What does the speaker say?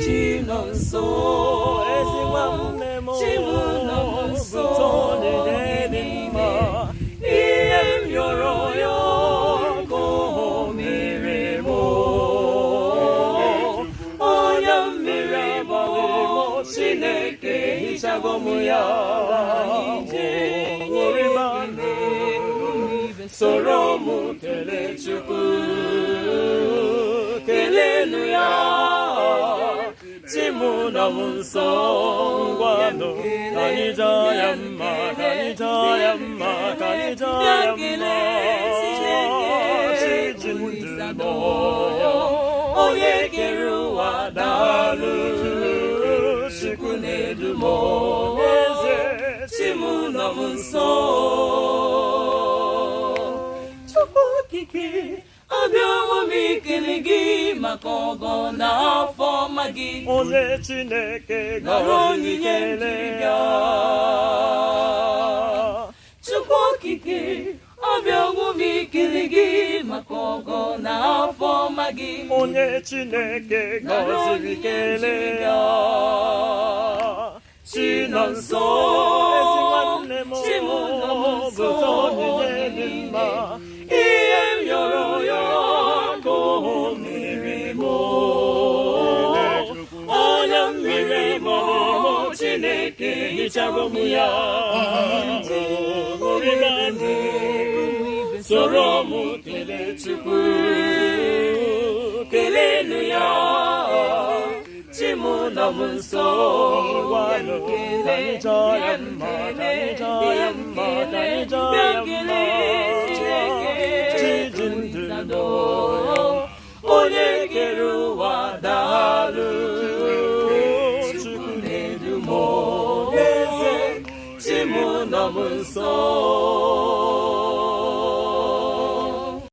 Chinonso Ezinwanemo Chimunonso Butoni Nenima Iem Yoro Yoko Mirimo Oyam Mirimo Chineke Hichagomuya Oribane Soromu Kelechukwu Keleluya Chimunonso Ngwano Kanijayamma Kanijayamma Kanijayamma Chijindumo Onye keruwa dalu Chukwunedumo Eze Chimunonso Chukwukike abịawo m ikele gị maka ọgọ na afọ ọma gị Onye Chineke nara onyinye bịa Chukwu okike abịawo m ikele gị maka ọgọ na afọ ọma gị Onye Chineke gọziri kele ya Chinonso Ezinwanne m Chimunonso bụta onyinye dị mma ihe m yọrọ ya ka o mere m anya mmiri m Chineke hichago m ya oribande soro m kelee Chukwu kelenu ya Chimunonso ngwanụ kanijayamma kanijayamma kanijayamma Chijindumo onye kere ụwa daalụ Chukwunedumo eze Chimunonso